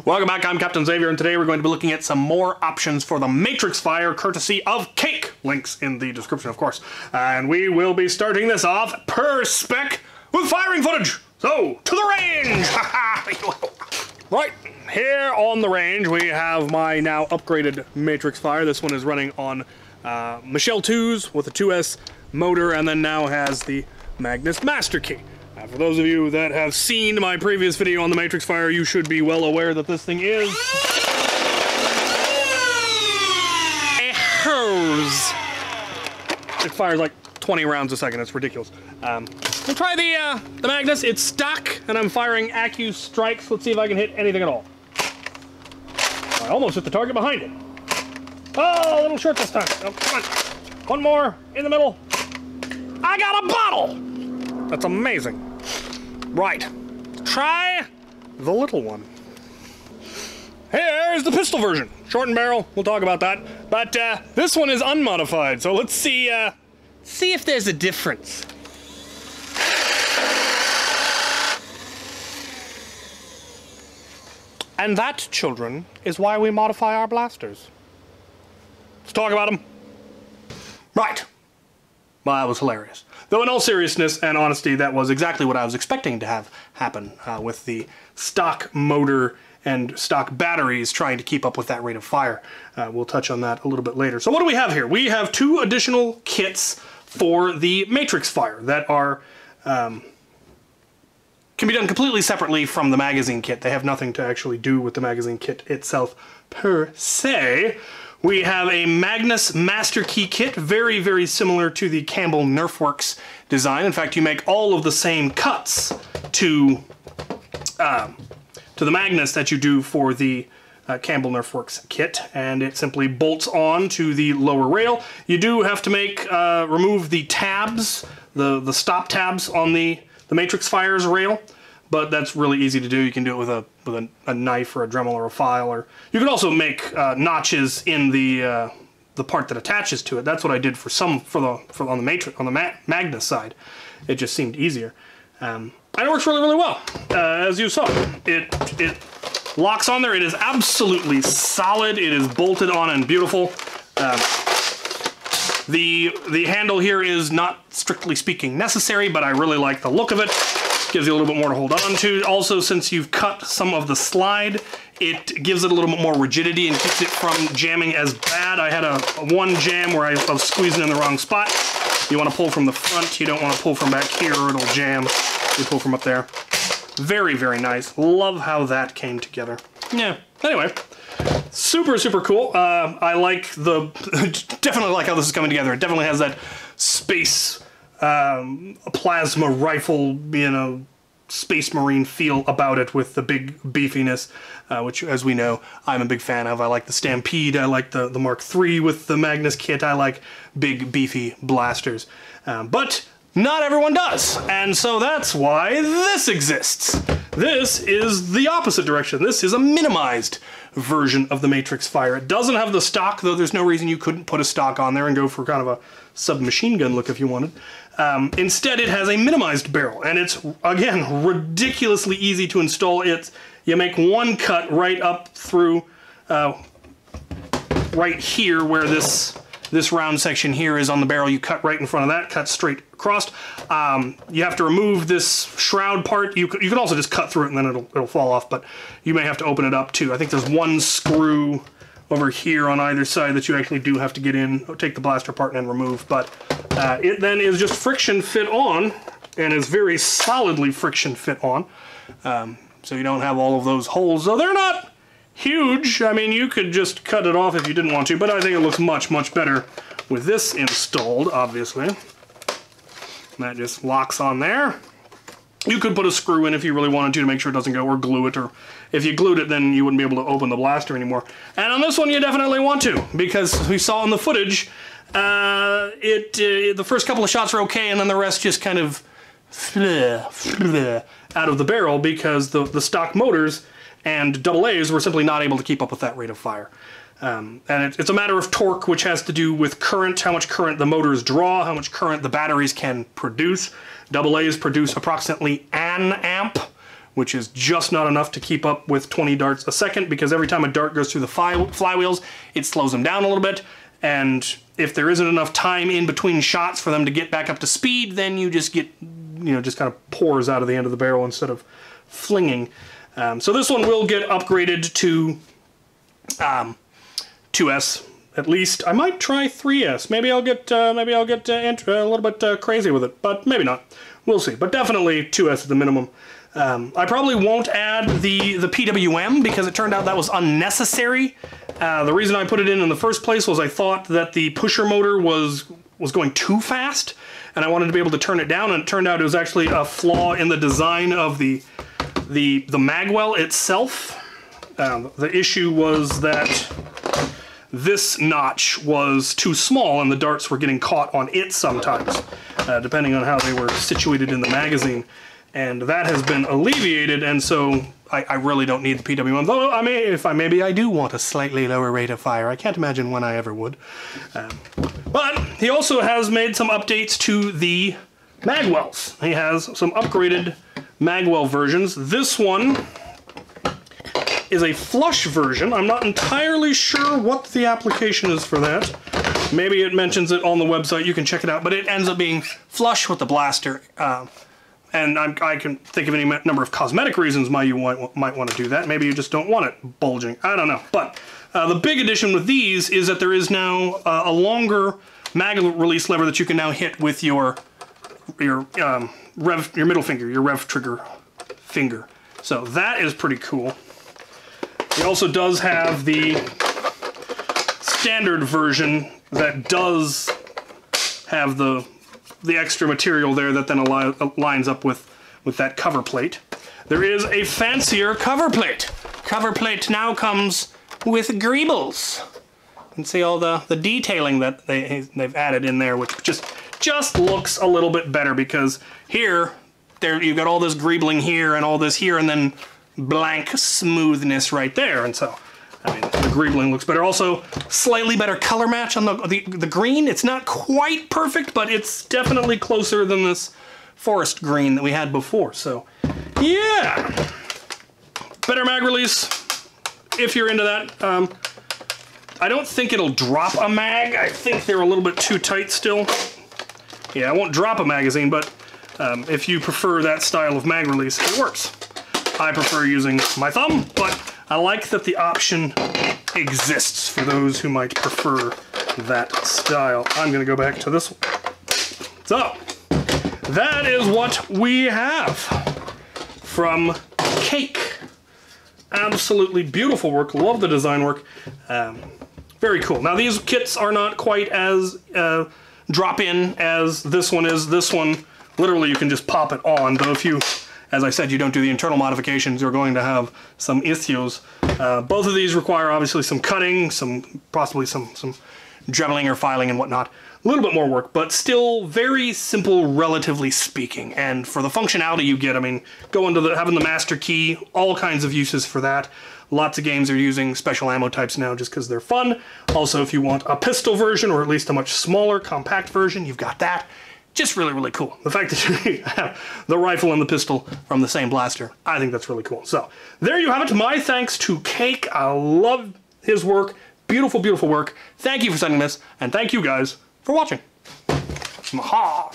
Welcome back, I'm Captain Xavier, and today we're going to be looking at some more options for the MatrixFire, courtesy of Cake. Links in the description, of course. And we will be starting this off per spec with firing footage. So, to the range! Right, here on the range we have my now upgraded MatrixFire. This one is running on Michelle 2s with a 2S motor, and then now has the Magnus Master Key. For those of you that have seen my previous video on the MatrixFire, you should be well aware that this thing is a hose. It fires like 20 rounds a second. It's ridiculous. We'll try the Magnus. It's stuck, and I'm firing Accu strikes. Let's see if I can hit anything at all. I almost hit the target behind it. Oh, a little short this time. Oh, come on. One more in the middle. I got a bottle. That's amazing. Right, try the little one. Here's the pistol version. Short and barrel, we'll talk about that. But this one is unmodified, so let's see if there's a difference. And that, children, is why we modify our blasters. Let's talk about them. Right. Well, that was hilarious. Though in all seriousness and honesty, that was exactly what I was expecting to have happen with the stock motor and stock batteries trying to keep up with that rate of fire. We'll touch on that a little bit later. So what do we have here? We have two additional kits for the MatrixFire that are can be done completely separately from the magazine kit. They have nothing to actually do with the magazine kit itself per se. We have a Magnus Master Key Kit, very, very similar to the Campbell Nerf Works design. In fact, you make all of the same cuts to the Magnus that you do for the Campbell Nerf Works kit, and it simply bolts on to the lower rail. You do have to remove the tabs, the stop tabs on the MatrixFire's rail. But that's really easy to do. You can do it with a knife or a Dremel or a file, or you can also make notches in the part that attaches to it. That's what I did on the Magnus side. It just seemed easier, and it works really, really well. As you saw, it locks on there. It is absolutely solid. It is bolted on and beautiful. The handle here is not strictly speaking necessary, but I really like the look of it. Gives you a little bit more to hold on to. Also, since you've cut some of the slide, it gives it a little bit more rigidity and keeps it from jamming as bad. I had one jam where I was squeezing in the wrong spot. You want to pull from the front. You don't want to pull from back here or it'll jam. You pull from up there. Very, very nice. Love how that came together. Yeah, anyway. Super, super cool. I like definitely like how this is coming together. It definitely has that space plasma rifle, Space Marine feel about it with the big beefiness, which, as we know, I'm a big fan of. I like the Stampede, I like the Mark III with the Magnus kit, I like big, beefy blasters. But not everyone does, and so that's why this exists. This is the opposite direction. This is a minimized version of the MatrixFire. It doesn't have the stock, though there's no reason you couldn't put a stock on there and go for kind of a submachine gun look if you wanted. Instead, it has a minimized barrel, and it's, again, ridiculously easy to install. You make one cut right up through, right here where this round section here is on the barrel. You cut right in front of that, cut straight across. You have to remove this shroud part. You can also just cut through it and then it'll fall off, but you may have to open it up too. I think there's one screw over here on either side that you actually do have to get in, take the blaster part and then remove, but it then is just friction fit on, and is very solidly friction fit on, so you don't have all of those holes, though they're not huge. I mean, you could just cut it off if you didn't want to, but I think it looks much, much better with this installed, obviously. And that just locks on there. You could put a screw in if you really wanted to make sure it doesn't go, or glue it, or if you glued it, then you wouldn't be able to open the blaster anymore. And on this one, you definitely want to, because we saw in the footage, the first couple of shots are okay, and then the rest just kind of out of the barrel, because the stock motors and AA's were simply not able to keep up with that rate of fire. And it's a matter of torque, which has to do with current, how much current the motors draw, how much current the batteries can produce. AA's produce approximately an amp, which is just not enough to keep up with 20 darts a second, because every time a dart goes through the flywheels, it slows them down a little bit, and if there isn't enough time in between shots for them to get back up to speed, then you just get, you know, just kind of pours out of the end of the barrel instead of flinging. So this one will get upgraded to 2S at least. I might try 3S. Maybe I'll get a little bit crazy with it, but maybe not. We'll see. But definitely 2S at the minimum. I probably won't add the PWM because it turned out that was unnecessary. The reason I put it in the first place was I thought that the pusher motor was going too fast, and I wanted to be able to turn it down, and it turned out it was actually a flaw in the design of the Magwell itself. The issue was that this notch was too small and the darts were getting caught on it sometimes, depending on how they were situated in the magazine. And that has been alleviated, and so I really don't need the PWM. Though maybe I do want a slightly lower rate of fire. I can't imagine when I ever would. But he also has made some updates to the Magwells. He has some upgraded Magwell versions. This one is a flush version. I'm not entirely sure what the application is for that. Maybe it mentions it on the website. You can check it out. But it ends up being flush with the blaster. And I can think of any number of cosmetic reasons why you might want to do that. Maybe you just don't want it bulging. I don't know. But the big addition with these is that there is now a longer mag release lever that you can now hit with your middle finger, your rev trigger finger. So that is pretty cool. It also does have the standard version that does have the extra material there that then lines up with that cover plate. There is a fancier cover plate. Cover plate now comes with greebles. You can see all the detailing that they've added in there, which just looks a little bit better, because here you've got all this greebling here and all this here, and then blank smoothness right there. And so, I mean, the greebling looks better. Also, slightly better color match on the green. It's not quite perfect, but it's definitely closer than this forest green that we had before. So, yeah. Better mag release, if you're into that. I don't think it'll drop a mag. I think they're a little bit too tight still. Yeah, I won't drop a magazine, but if you prefer that style of mag release, it works. I prefer using my thumb, but I like that the option exists for those who might prefer that style. I'm going to go back to this one. So, that is what we have from Cake. Absolutely beautiful work. Love the design work. Very cool. Now, these kits are not quite as drop-in as this one is. This one, literally, you can just pop it on, though if you, as I said, you don't do the internal modifications, you're going to have some issues. Both of these require, obviously, some cutting, possibly some dremeling or filing and whatnot. A little bit more work, but still very simple, relatively speaking. And for the functionality you get, I mean, go into having the Master Key, all kinds of uses for that. Lots of games are using special ammo types now just because they're fun. Also, if you want a pistol version, or at least a much smaller, compact version, you've got that. Just really, really cool. The fact that you have the rifle and the pistol from the same blaster, I think that's really cool. So, there you have it. My thanks to Cake. I love his work. Beautiful, beautiful work. Thank you for sending this, and thank you guys for watching. Maha!